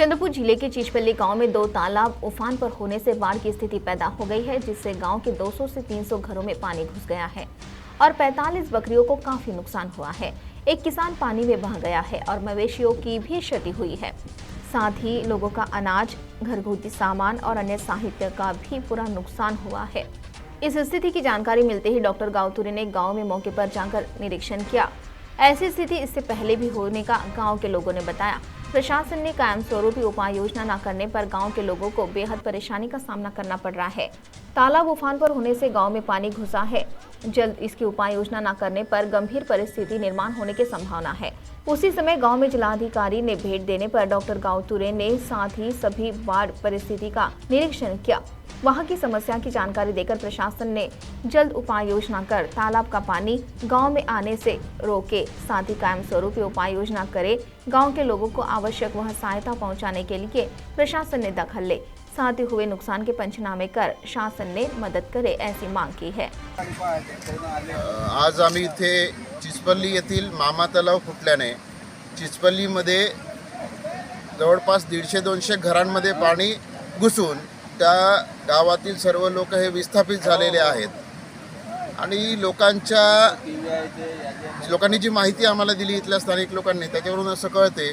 चंद्रपुर जिले के चिचपल्ली गांव में 2 तालाब उफान पर होने से बाढ़ की स्थिति पैदा हो गई है, जिससे गांव के 200 से 300 घरों में पानी घुस गया है और 45 बकरियों को काफी नुकसान हुआ है। एक किसान पानी में बह गया है और मवेशियों की भी क्षति हुई है। साथ ही लोगों का अनाज, घरगुती सामान और अन्य साहित्य का भी पूरा नुकसान हुआ है। इस स्थिति की जानकारी मिलते ही डॉक्टर गावतुरे ने गांव में मौके पर जाकर निरीक्षण किया। ऐसी स्थिति इससे पहले भी होने का गांव के लोगों ने बताया। प्रशासन ने कायम स्वरूपी उपाय योजना न करने पर गांव के लोगों को बेहद परेशानी का सामना करना पड़ रहा है। तालाब उफान पर होने से गांव में पानी घुसा है। जल्द इसकी उपाय योजना न करने पर गंभीर परिस्थिति निर्माण होने की संभावना है। उसी समय गांव में जिलाधिकारी ने भेंट देने पर डॉक्टर गावतुरे ने साथ ही सभी बाढ़ परिस्थिति का निरीक्षण किया। वहां की समस्या की जानकारी देकर प्रशासन ने जल्द उपाय योजना कर तालाब का पानी गांव में आने से रोके, साथ ही कायम स्वरूपी उपाय योजना करे। गांव के लोगों को आवश्यक वह सहायता पहुंचाने के लिए प्रशासन ने दखल ले, साथ ही हुए नुकसान के पंचनामे कर शासन ने मदद करे, ऐसी मांग की है। आज आम्ही इथे चिचपल्ली येथील मामा तलाव फुटल्याने चिचपल्लीमध्ये जवळपास 150-200 घरांमध्ये पाणी घुसून त्या गावातील सर्व लोक हे विस्थापित झालेले आहेत आणि लोकांनी जी माहिती आम्हाला दिली इथल्या स्थानिक लोकांनी, त्याच्यावरून असं कळते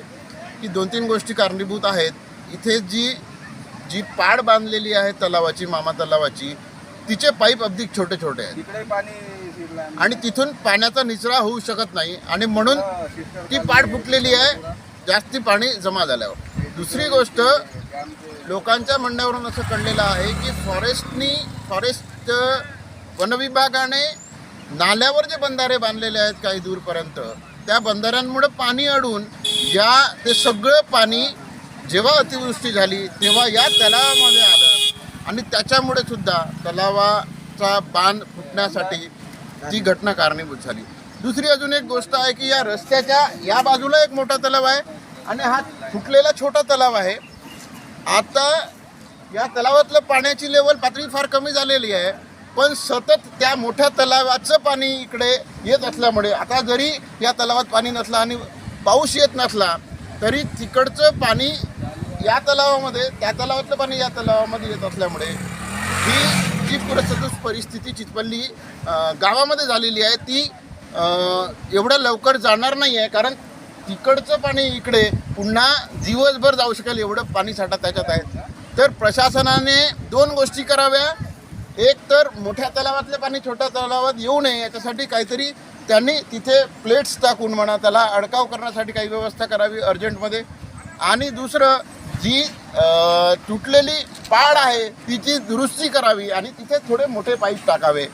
की 2-3 गोष्टी कारणीभूत आहेत। इथे जी पाड बांधलेली आहे तलावाची, मामा तलावाची, तिचे पाईप अगदी छोटे छोटे आहेत आणि तिथून पाण्याचा निचरा होऊ शकत नाही आणि म्हणून ती पाड फुटलेली आहे जास्ती पाणी जमा झाल्यावर। दुसरी गोष्ट, लोकांच्या म्हणण्यावरून असं कळलेलं आहे की फॉरेस्ट वनविभागाने नाल्यावर जे बंधारे बांधलेले आहेत काही दूरपर्यंत, त्या बंधाऱ्यांमुळे पाणी अडून ते सगळं पाणी जेव्हा अतिवृष्टी झाली तेव्हा या तलावामध्ये आलं आणि त्याच्यामुळे सुद्धा तलावाचा बांध फुटण्यासाठी ती घटना कारणीभूत झाली। दुसरी अजून एक गोष्ट आहे की या रस्त्याच्या या बाजूला एक मोठा तलाव आहे आणि हा फुटलेला छोटा तलाव आहे। आता या तलावातलं पाण्याची लेवल पातळी फार कमी झालेली आहे, पण सतत त्या मोठ्या तलावाचं पाणी इकडे येत असल्यामुळे आता जरी या तलावात पाणी नसलं आणि पाऊस येत नसला तरी तिकडचं पाणी या तलावामध्ये, त्या तलावातलं पाणी या तलावामध्ये येत असल्यामुळे ही जी पूरसदृश परिस्थिती चिचपल्ली गावामध्ये झालेली आहे ती एवढ्या लवकर जाणार नाही आहे, कारण तिकडचं पाणी इकडे पुन्हा दिवसभर जाऊ शकेल एवढं पाणी साठा त्याच्यात आहे। तर प्रशासनाने 2 गोष्टी कराव्या। एक तर मोठ्या तलावातले पाणी छोट्या तलावात येऊ नये याच्यासाठी काहीतरी त्यांनी तिथे प्लेट्स टाकून म्हणा त्याला अडकाव करण्यासाठी काही व्यवस्था करावी अर्जंटमध्ये, आणि दुसरं जी तुटलेली पाड आहे तिची दुरुस्ती करावी आणि तिथे थोडे मोठे पाईप टाकावे।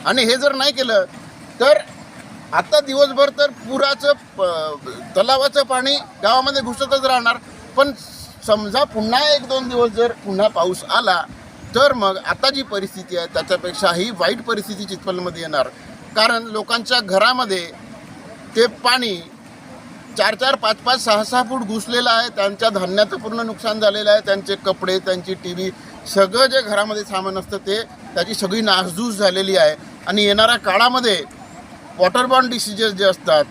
आणि हे जर नाही केलं तर आता दिवसभर तर तलावाचं पाणी गावामध्ये घुसतच राहणार, पण समजा पुन्हा 1-2 दिवस जर पुन्हा पाऊस आला तर मग आता जी परिस्थिती आहे त्याच्यापेक्षाही वाईट परिस्थिती चिचपल्लीमध्ये येणार, कारण लोकांच्या घरामध्ये ते पाणी 4-4, 5-5, 6-6 फूट घुसलेलं आहे। त्यांच्या धान्याचं पूर्ण नुकसान झालेलं आहे, त्यांचे कपडे, त्यांची TV, सगळं जे घरामध्ये सामान असतं त्याची सगळी नासधूस झालेली आहे आणि येणाऱ्या काळामध्ये वॉटरबॉर्न डिसीजेस जे असतात,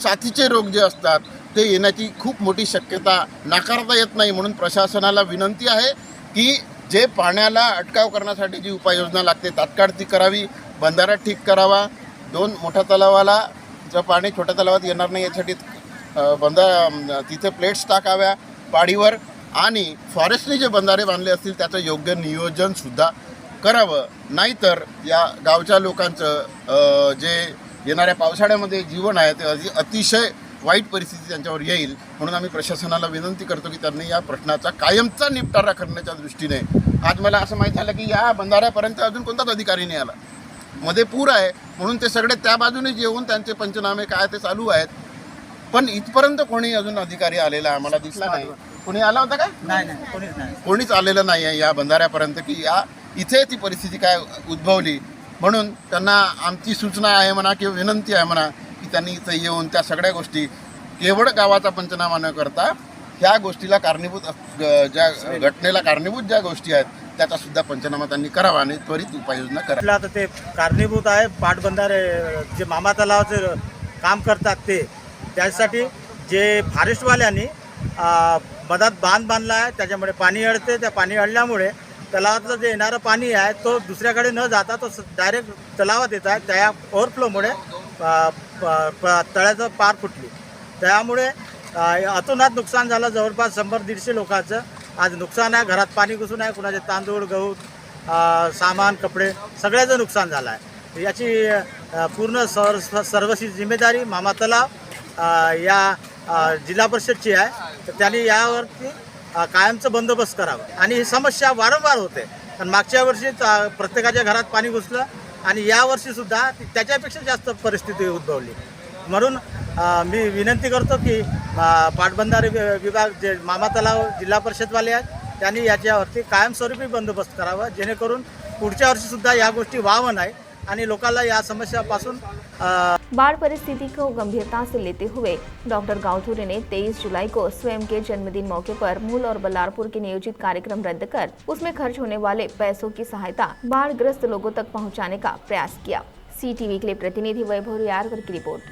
साथीचे रोग जे असतात ते येण्याची खूप मोठी शक्यता नाकारता येत नाही। म्हणून प्रशासनाला विनंती आहे की जे पाण्याला अटकाव करण्यासाठी जी उपाययोजना लागते तात्काळ ती करावी, बंधारा ठीक करावा, 2 मोठ्या तलावाला जर पाणी छोट्या तलावात येणार नाही यासाठी तिथे प्लेट्स टाकाव्या पाडीवर, आणि फॉरेस्टने जे बंधारे बांधले असतील त्याचं योग्य नियोजनसुद्धा करावं। नाहीतर या गावच्या लोकांचं जे येणाऱ्या पावसाळ्यामध्ये जीवन आहे ते अतिशय वाईट परिस्थिती त्यांच्यावर येईल। म्हणून आम्ही प्रशासनाला विनंती करतो की त्यांनी या प्रश्नाचा कायमचा निपटारा करण्याच्या दृष्टीने, आज मला असं माहीत झालं की या बंधाऱ्यापर्यंत अजून कोणताच अधिकारी नाही आला, मध्ये पूर आहे म्हणून ते सगळे त्या बाजूने येऊन त्यांचे पंचनामे काय ते चालू आहेत, पण इथपर्यंत कोणी अजून अधिकारी आलेला आम्हाला दिसला नाही। कोणी आला होता का? नाही, कोणीच आलेलं नाही आहे या बंधाऱ्यापर्यंत की इथे ती परिस्थिती काय उद्भवली। म्हणून त्यांना आमची सूचना आहे म्हणा किंवा विनंती आहे म्हणा की त्यांनी इथे येऊन त्या सगळ्या गोष्टी केवळ गावाचा पंचनामा न करता ह्या गोष्टीला कारणीभूत ज्या घटनेला कारणीभूत ज्या गोष्टी आहेत त्याचा सुद्धा पंचनामा त्यांनी करावा आणि त्वरित उपाययोजना करावी। आता ते कारणीभूत आहे पाटबंधारे जे मामा तलावाचे काम करतात ते, त्यासाठी जे फॉरेस्टवाल्यांनी मधात बांध बांधला आहे, त्याच्यामुळे पाणी अडते. त्या पाणी अडल्यामुळे तलावातलं जे येणारं पाणी आहे तो दुसऱ्याकडे न जाता तो डायरेक्ट तलावात येत आहे. त्या ओव्हरफ्लोमुळे तळ्याचं पार फुटली. त्यामुळे अतोनात नुकसान झालं. जवळपास 100-150 लोकांचं आज नुकसान आहे. घरात पाणी घुसून आहे. कुणाचे तांदूळ, गहू, सामान, कपडे सगळ्याचं नुकसान झालं आहे. याची पूर्ण सर्वस्वी जिम्मेदारी मामा तलाव या जिल्हा परिषदची आहे. तर त्यांनी यावरती कायमचं बंदोबस्त करावा. आणि ही समस्या वारंवार होते, कारण मागच्या वर्षी प्रत्येकाच्या घरात पाणी घुसलं आणि यावर्षीसुद्धा त्याच्यापेक्षा जास्त परिस्थिती उद्भवली. म्हणून मी विनंती करतो की पाटबंधारे विभाग जे मामा तलाव जिल्हा परिषदवाले आहेत त्यांनी याच्यावरती कायमस्वरूपी बंदोबस्त करावा, जेणेकरून पुढच्या वर्षीसुद्धा या गोष्टी व्हावं नाही आणि लोकांना या समस्यापासून बाढ़ परिस्थिति को गंभीरता से लेते हुए डॉक्टर गावथुरे ने 23 जुलाई को स्वयं के जन्मदिन मौके पर मूल और बल्लारपुर के नियोजित कार्यक्रम रद्द कर उसमें खर्च होने वाले पैसों की सहायता बाढ़ ग्रस्त लोगों तक पहुंचाने का प्रयास किया। CTV के लिए प्रतिनिधि वैभव यारकर की रिपोर्ट।